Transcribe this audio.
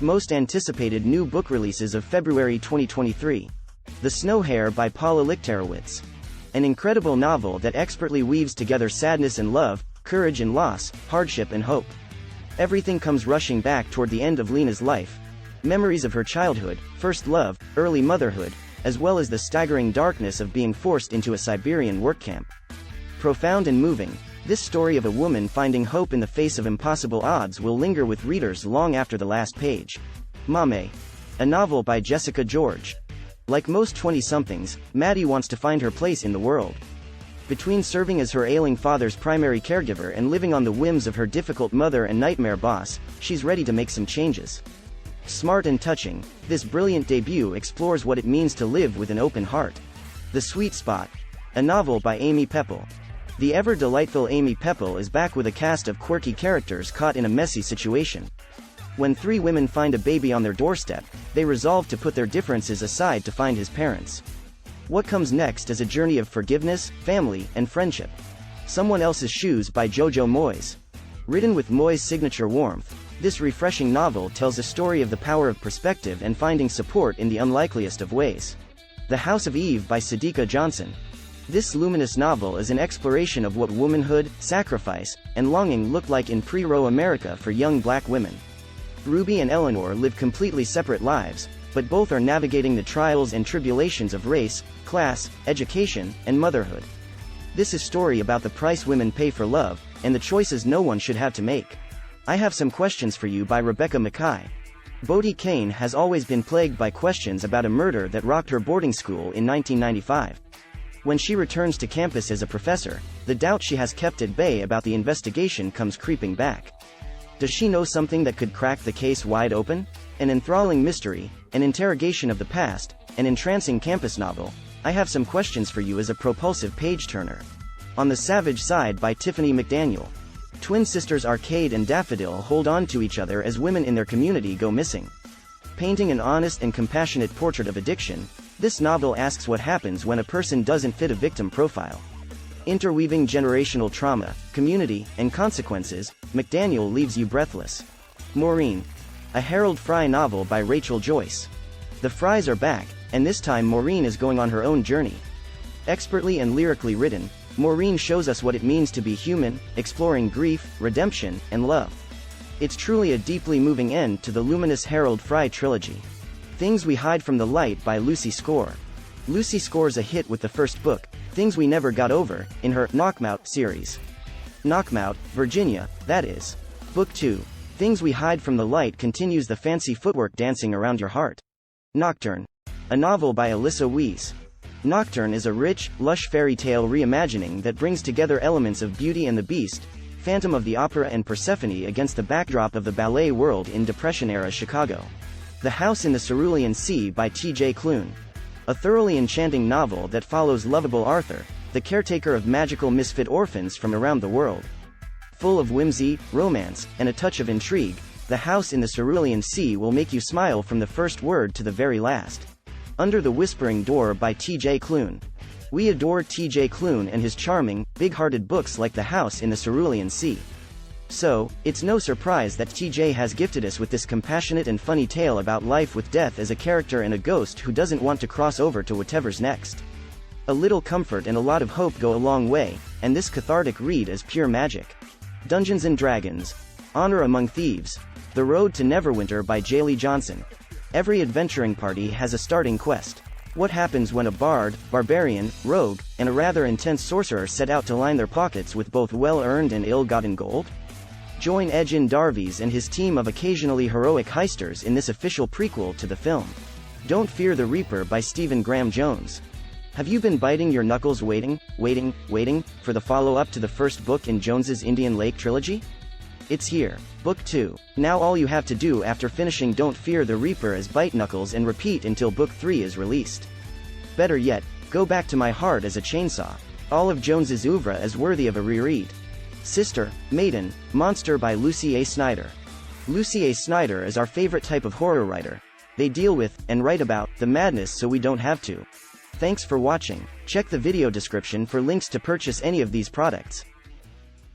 Most anticipated new book releases of February 2023. The Snow Hare by Paula Lichterowitz. An incredible novel that expertly weaves together sadness and love, courage and loss, hardship and hope. Everything comes rushing back toward the end of Lena's life. Memories of her childhood, first love, early motherhood, as well as the staggering darkness of being forced into a Siberian work camp. Profound and moving, this story of a woman finding hope in the face of impossible odds will linger with readers long after the last page. Mame. A novel by Jessica George. Like most 20-somethings, Maddie wants to find her place in the world. Between serving as her ailing father's primary caregiver and living on the whims of her difficult mother and nightmare boss, she's ready to make some changes. Smart and touching, this brilliant debut explores what it means to live with an open heart. The Sweet Spot. A novel by Amy Pepple. The ever-delightful Amy Pepple is back with a cast of quirky characters caught in a messy situation. When three women find a baby on their doorstep, they resolve to put their differences aside to find his parents. What comes next is a journey of forgiveness, family, and friendship. Someone Else's Shoes by Jojo Moyes. Written with Moyes' signature warmth, this refreshing novel tells a story of the power of perspective and finding support in the unlikeliest of ways. The House of Eve by Sadiqa Johnson. This luminous novel is an exploration of what womanhood, sacrifice, and longing look like in pre-Roe America for young black women. Ruby and Eleanor live completely separate lives, but both are navigating the trials and tribulations of race, class, education, and motherhood. This is a story about the price women pay for love, and the choices no one should have to make. I Have Some Questions for You by Rebecca Mackay. Bodie Kane has always been plagued by questions about a murder that rocked her boarding school in 1995. When she returns to campus as a professor, the doubt she has kept at bay about the investigation comes creeping back. Does she know something that could crack the case wide open? An enthralling mystery, an interrogation of the past, an entrancing campus novel. I Have Some Questions for You is a propulsive page-turner. On the Savage Side by Tiffany McDaniel. Twin sisters Arcade and Daffodil hold on to each other as women in their community go missing. Painting an honest and compassionate portrait of addiction, this novel asks what happens when a person doesn't fit a victim profile. Interweaving generational trauma, community, and consequences, McDaniel leaves you breathless. Maureen. A Harold Fry novel by Rachel Joyce. The Frys are back, and this time Maureen is going on her own journey. Expertly and lyrically written, Maureen shows us what it means to be human, exploring grief, redemption, and love. It's truly a deeply moving end to the luminous Harold Fry trilogy. Things We Hide from the Light by Lucy Score. Lucy scores a hit with the first book, Things We Never Got Over, in her Knockmouth series. Knockmouth, Virginia, that is. Book 2, Things We Hide from the Light continues the fancy footwork dancing around your heart. Nocturne. A novel by Alyssa Weiss. Nocturne is a rich, lush fairy tale reimagining that brings together elements of Beauty and the Beast, Phantom of the Opera and Persephone against the backdrop of the ballet world in Depression-era Chicago. The House in the Cerulean Sea by T.J. Klune. A thoroughly enchanting novel that follows lovable Arthur, the caretaker of magical misfit orphans from around the world. Full of whimsy, romance, and a touch of intrigue, The House in the Cerulean Sea will make you smile from the first word to the very last. Under the Whispering Door by T.J. Klune. We adore T.J. Klune and his charming, big-hearted books like The House in the Cerulean Sea. So, it's no surprise that TJ has gifted us with this compassionate and funny tale about life with death as a character and a ghost who doesn't want to cross over to whatever's next. A little comfort and a lot of hope go a long way, and this cathartic read is pure magic. Dungeons & Dragons. Honor Among Thieves. The Road to Neverwinter by Jaylee Johnson. Every adventuring party has a starting quest. What happens when a bard, barbarian, rogue, and a rather intense sorcerer set out to line their pockets with both well-earned and ill-gotten gold? Join Ejin Darvies and his team of occasionally heroic heisters in this official prequel to the film. Don't Fear the Reaper by Stephen Graham Jones. Have you been biting your knuckles waiting for the follow-up to the first book in Jones's Indian Lake trilogy? It's here, Book 2. Now all you have to do after finishing Don't Fear the Reaper is bite knuckles and repeat until Book 3 is released. Better yet, go back to My Heart as a Chainsaw. All of Jones's oeuvre is worthy of a reread. Sister, Maiden, Monster by Lucy A. Snyder. Lucy A. Snyder is our favorite type of horror writer. They deal with, and write about, the madness so we don't have to. Thanks for watching. Check the video description for links to purchase any of these products.